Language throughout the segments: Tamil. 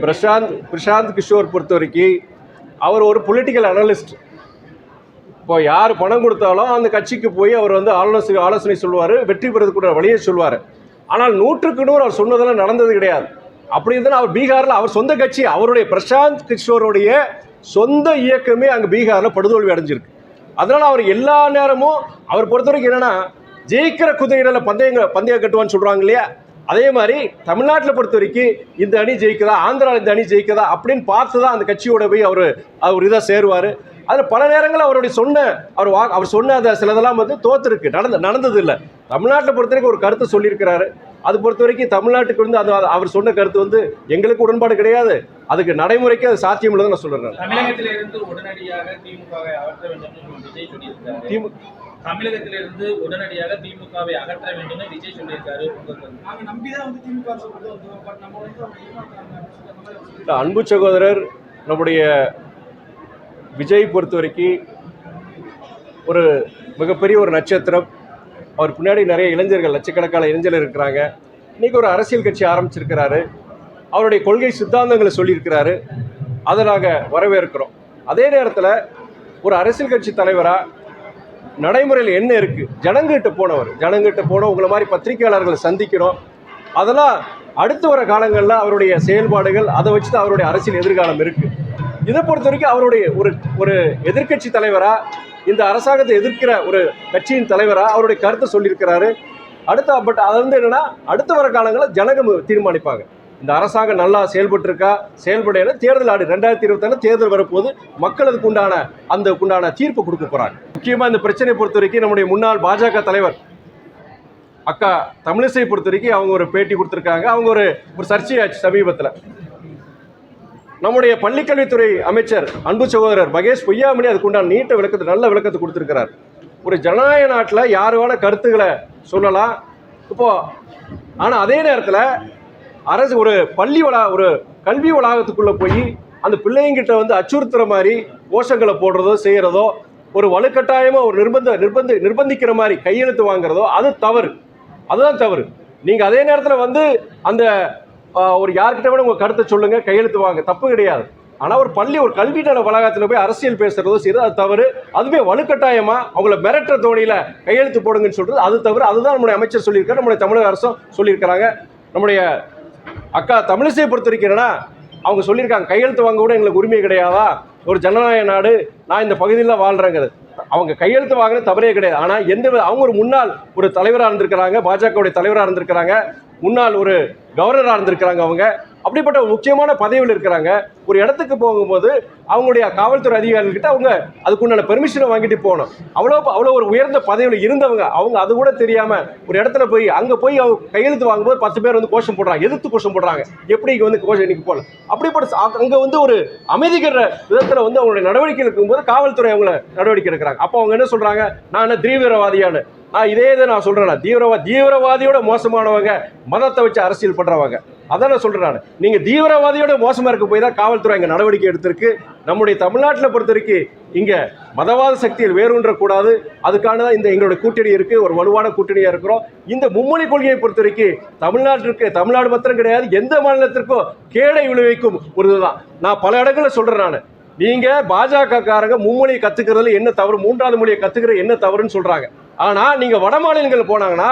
பிரசாந்த் கிஷோர் பொறுத்த வரைக்கும் அவர் ஒரு பொலிட்டிக்கல் அனலிஸ்ட். இப்போ யார் பணம் கொடுத்தாலும் அந்த கட்சிக்கு போய் அவர் வந்து ஆலோசனை சொல்லுவார், வெற்றி பெறதுக்கூட வழியை சொல்லுவார். ஆனால் 100க்கு 100 அவர் சொன்னதெல்லாம் நடந்தது கிடையாது. அப்படி இருந்தாலும் அவர் பீகாரில் அவர் சொந்த கட்சி, அவருடைய பிரசாந்த் கிஷோருடைய சொந்த இயக்கமே அங்கே பீகாரில் படுதோல்வி அடைஞ்சிருக்கு. அதனால் அவர் எல்லா நேரமும் அவர் பொறுத்த வரைக்கும் என்னென்னா, ஜெயிக்கிற குதிரைகளில் பந்தயம் கட்டுவான்னு சொல்கிறாங்க இல்லையா, அதே மாதிரி தமிழ்நாட்டில் பொறுத்த வரைக்கும் இந்த அணி ஜெயிக்குதா, ஆந்திராவில் இந்த அணி ஜெயிக்குதா அப்படின்னு பார்த்து தான் அந்த கட்சியோட போய் அவர் இதாக சேருவார். அதில் பல நேரங்கள் அவருடைய அவர் சொன்ன அந்த சிலதெல்லாம் வந்து தோற்றுருக்கு, நடந்தது இல்லை. தமிழ்நாட்டில் பொறுத்த வரைக்கும் ஒரு கருத்தை சொல்லியிருக்கிறாரு. அது பொறுத்த வரைக்கும் தமிழ்நாட்டுக்கு வந்து அவர் சொன்ன கருத்து வந்து எங்களுக்கு உடன்பாடு கிடையாது, அதுக்கு நடைமுறைக்கு அது சாத்தியம் இல்லைன்னு நான் சொல்கிறேன். தமிழகத்திலிருந்து உடனடியாக திமுகவை அகற்ற வேண்டும் விஜய் சொல்லியிருக்காரு. தமிழகத்திலிருந்து உடனடியாக திமுகவை அகற்ற வேண்டும் விஜய் சொல்லியிருக்காரு. அன்பு சகோதரர் நம்முடைய விஜய் பொறுத்த வரைக்கும் ஒரு மிகப்பெரிய ஒரு நட்சத்திரம். அவர் பின்னாடி நிறைய இளைஞர்கள், லட்சக்கணக்கான இளைஞர்கள் இருக்கிறாங்க. இன்றைக்கி ஒரு அரசியல் கட்சி ஆரம்பிச்சிருக்கிறாரு, அவருடைய கொள்கை சித்தாந்தங்களை சொல்லியிருக்கிறாரு, அதை நாங்கள் வரவேற்கிறோம். அதே நேரத்தில் ஒரு அரசியல் கட்சி தலைவராக நடைமுறையில் என்ன இருக்குது, ஜனங்கிட்ட போனோம், உங்களை மாதிரி பத்திரிகையாளர்களை சந்திக்கிறோம். அதெல்லாம் அடுத்து வர காலங்களில் அவருடைய செயல்பாடுகள், அதை வச்சு தான் அவருடைய அரசியல் எதிர்காலம் இருக்குது. இதை பொறுத்த வரைக்கும் அவருடைய ஒரு எதிர்கட்சி தலைவராக, இந்த அரசாங்கத்தை எதிர்க்கிற ஒரு கட்சியின் தலைவராக அவருடைய கருத்தை சொல்லியிருக்கிறாரு. பட் அது வந்து என்னென்னா, அடுத்து வர காலங்களில் ஜனகம் தீர்மானிப்பாங்க இந்த அரசாங்கம் நல்லா செயல்பட்டுருக்கா, செயல்படையில தேர்தல் 2026 தேர்தல் வரப்போது மக்கள் அதுக்குண்டான தீர்ப்பு கொடுக்க போகிறாங்க. முக்கியமாக இந்த பிரச்சனையை பொறுத்த வரைக்கும் நம்முடைய முன்னாள் பாஜக தலைவர் அக்கா தமிழிசை பொறுத்த வரைக்கும் அவங்க ஒரு பேட்டி கொடுத்துருக்காங்க. அவங்க ஒரு சர்ச்சையாச்சு சமீபத்தில். நம்முடைய பள்ளிக்கல்வித்துறை அமைச்சர் அன்பு சகோதரர் மகேஷ் பொய்யாமணி அதுக்குண்டான நல்ல விளக்கத்தை கொடுத்துருக்கிறார். ஒரு ஜனநாயக நாட்டில் யாருவான கருத்துக்களை சொல்லலாம் இப்போது. ஆனால் அதே நேரத்தில் அரசு ஒரு கல்வி வளாகத்துக்குள்ளே போய் அந்த பிள்ளைங்கிட்ட வந்து அச்சுறுத்துற மாதிரி கோஷங்களை போடுறதோ செய்கிறதோ, ஒரு வலுக்கட்டாயமாக ஒரு நிர்பந்திக்கிற மாதிரி கையெழுத்து வாங்குறதோ அதுதான் தவறு. நீங்கள் அதே நேரத்தில் வந்து அந்த ஒரு யார்கிட்ட விட உங்கள் கருத்தை சொல்லுங்கள், கையெழுத்து வாங்க, தப்பு கிடையாது. ஆனால் ஒரு கல்வி நல வளாகத்தில் போய் அரசியல் பேசுகிறதோ செய்கிறது அது தவறு. அதுவே வலுக்கட்டாயமாக அவங்கள மிரட்டுற தோணியில் கையெழுத்து போடுங்கன்னு சொல்கிறது அது தவறு. அதுதான் நம்முடைய அமைச்சர் சொல்லியிருக்காரு, நம்முடைய தமிழக அரசும் சொல்லியிருக்கிறாங்க. நம்முடைய அக்கா தமிழிசையை பொறுத்த வரைக்கிறேன்னா அவங்க சொல்லியிருக்காங்க, கையெழுத்து வாங்க கூட எங்களுக்கு உரிமை கிடையாதா, ஒரு ஜனநாயக நாடு, நான் இந்த பகுதியில் வாழ்கிறேங்கிறது. அவங்க கையெழுத்து வாங்கினது தவறே கிடையாது. ஆனால் அவங்க ஒரு முன்னாள் ஒரு தலைவராக இருந்திருக்கிறாங்க, பாஜகவுடைய தலைவராக இருந்திருக்கிறாங்க, முன்னாள் ஒரு கவர்னராக இருந்திருக்கிறாங்க. அவங்க அப்படிப்பட்ட முக்கியமான பதவியில் இருக்கிறாங்க. ஒரு இடத்துக்கு போகும்போது அவங்களுடைய காவல்துறை அதிகாரிகிட்ட அவங்க அதுக்குண்டான பெர்மிஷனை வாங்கிட்டு போகணும். அவ்வளோ ஒரு உயர்ந்த பதவியில் இருந்தவங்க. அவங்க அது கூட தெரியாமல் ஒரு இடத்துல போய் அவங்க கையெழுத்து வாங்கும்போது 10 பேர் வந்து கோஷம் போடுறாங்க, எதிர்த்து கோஷம் போடுறாங்க, எப்படி வந்து கோஷம் இன்னைக்கு போகல. அப்படிப்பட்ட அங்கே வந்து ஒரு அமைதிக்கிற விதத்தில் வந்து அவங்களுடைய நடவடிக்கை இருக்கும்போது காவல்துறை அவங்கள நடவடிக்கை எடுக்கிறாங்க. அப்போ அவங்க என்ன சொல்கிறாங்க, நான் என்ன தீவிரவாதியானு. இதே நான் சொல்கிறேன், தீவிரவாதியோட மோசமானவங்க மதத்தை வச்சு அரசியல் பண்ணுறவங்க. அதான் நான் சொல்கிறேன். நீங்கள் தீவிரவாதியோட மோசமாக இருக்க போய் தான் காவல்துறை இங்கே நடவடிக்கை எடுத்திருக்கு. நம்முடைய தமிழ்நாட்டில் பொறுத்த வரைக்கும் இங்கே மதவாத சக்தியில் வேரூன்றக்கூடாது. அதுக்கான தான் இந்த எங்களுடைய கூட்டணி இருக்குது, ஒரு வலுவான கூட்டணியாக இருக்கிறோம். இந்த மும்மொழி கொள்கையை பொறுத்த வரைக்கும் தமிழ்நாடு மாத்திரம் கிடையாது, எந்த மாநிலத்திற்கும் கேடை விளைவிக்கும் ஒரு இதுதான். நான் பல இடங்களில் சொல்கிறேன், நீங்கள் பாஜக காரங்க மும்மொழியை கற்றுக்கிறதுல என்ன தவறு, 3வது மொழியை கற்றுக்கிற என்ன தவறுன்னு சொல்கிறாங்க. ஆனால் நீங்கள் வட மாநிலங்கள் போனாங்கன்னா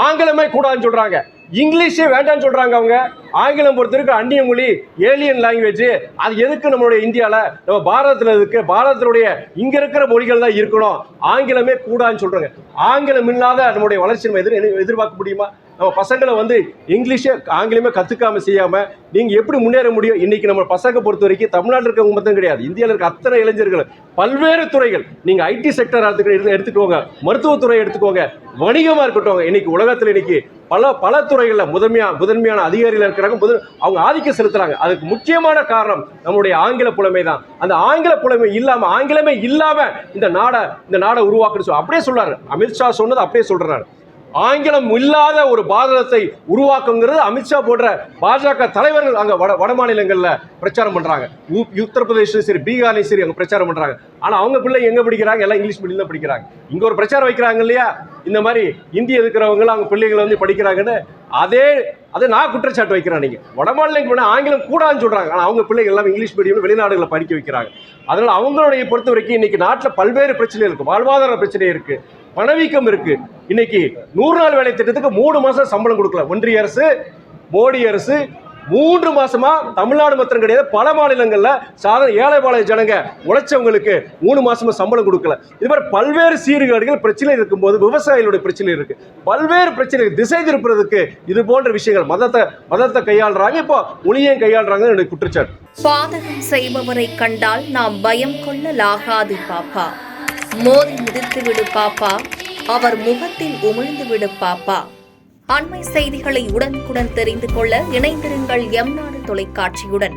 ஆங்கிலமே கூடாதுன்னு சொல்கிறாங்க, இங்கிலீஷே வேண்டான்னு சொல்கிறாங்க. அவங்க ஆங்கிலம் பொறுத்த வரைக்கும் அந்நிய மொழி, ஏலியன் லாங்குவேஜ், அது எதுக்கு நம்மளுடைய இந்தியாவில், நம்ம பாரதத்தில் இருக்கு, பாரதத்தினுடைய இங்கே இருக்கிற மொழிகள் தான் இருக்கணும், ஆங்கிலமே கூடாதுன்னு சொல்கிறாங்க. ஆங்கிலம் இல்லாத நம்முடைய வளர்ச்சி நம்ம எதிர்பார்க்க முடியுமா? நம்ம பசங்களை வந்து இங்கிலீஷே ஆங்கிலமே கற்றுக்காமல் செய்யாமல் நீங்கள் எப்படி முன்னேற முடியும்? இன்றைக்கி நம்ம பசங்க பொறுத்த வரைக்கும் தமிழ்நாட்டில் இருக்கவங்க மட்டும் கிடையாது, இந்தியாவில் இருக்க அத்தனை இளைஞர்கள் பல்வேறு துறைகள், நீங்கள் ஐடி செக்டர் எடுத்துக்கோங்க, மருத்துவத்துறை எடுத்துக்கோங்க, வணிகமாக இருக்கட்டும், இன்றைக்கி உலகத்தில் இன்றைக்கி பல துறைகளில் முதன்மையான அதிகாரிகள் இருக்கிறாங்க, அவங்க ஆதிக்கம் செலுத்துகிறாங்க. அதுக்கு முக்கியமான காரணம் நம்முடைய ஆங்கில புலமை தான். அந்த ஆங்கில புலமை ஆங்கிலமே இல்லாமல் இந்த நாடை உருவாக்குன்னு அப்படியே சொல்கிறாரு அமித்ஷா சொன்னது, அப்படியே சொல்கிறாரு. ஆங்கிலம் இல்லாத ஒரு பாரதத்தை உருவாக்குங்கிறது அமித்ஷா போன்ற பாஜக தலைவர்கள் அங்கே வட மாநிலங்களில் பிரச்சாரம் பண்ணுறாங்க. உத்தரப்பிரதேசம் சரி, பீகார்லையும் சரி, அங்கே பிரச்சாரம் பண்ணுறாங்க. ஆனால் அவங்க பிள்ளைங்க எங்கே படிக்கிறாங்க? எல்லாம் இங்கிலீஷ் மீடியம் தான் படிக்கிறாங்க. இங்கே ஒரு பிரச்சாரம் வைக்கிறாங்க இல்லையா, இந்த மாதிரி இந்தி எதுக்கிறவங்களும் அவங்க பிள்ளைங்களை வந்து படிக்கிறாங்கன்னு அதை நான் குற்றச்சாட்டு வைக்கிறேன். நீங்கள் வட மாநிலங்களுக்கு போனால் ஆங்கிலம் கூடாதுன்னு சொல்கிறாங்க, ஆனால் அவங்க பிள்ளைகள் எல்லாம் இங்கிலீஷ் மீடியம் வெளிநாடுகளை படிக்க வைக்கிறாங்க. அதனால் அவங்களுடைய பொறுத்த வரைக்கும் இன்னைக்கு நாட்டில் பல்வேறு பிரச்சனை இருக்குது, வாழ்வாதார பிரச்சனை இருக்குது, பணவீக்கம் இருக்குது. இன்னைக்கு 100 நாள் வேலை திட்டத்துக்கு 3 மாதம் சம்பளம் கொடுக்கல ஒன்றிய அரசு, மோடி அரசு. 3 மாசமா தமிழ்நாடு மாத்திரம் கிடையாது, பல மாநிலங்கள்ல சாதாரண ஏழை பாளைய ஜனங்க உழைச்சவங்களுக்கு 3 மாசமா சம்பளம் கொடுக்கல. இது மாதிரி பல்வேறு சீர்கேடுகள் பிரச்சனை இருக்கும்போது விவசாயிகளுடைய பிரச்சனை இருக்கு, பல்வேறு பிரச்சனை திசை திருப்புறதுக்கு இது போன்ற விஷயங்கள் மதத்தை கையாளுறாங்க, இப்போ மொழியையும் கையாளுறாங்க என்னுடைய குற்றச்சாட்டு. பாதகம் செய்பவரை கண்டால் நாம் பயம் கொள்ளலாகாது பாப்பா, மோதி மிதித்து விடு பாப்பா, அவர் முகத்தில் உமிழ்ந்து விடு பாப்பா. அண்மை செய்திகளை உடனுக்குடன் தெரிந்து கொள்ள இணைந்திருங்கள் எம் நாடு தொலைக்காட்சியுடன்.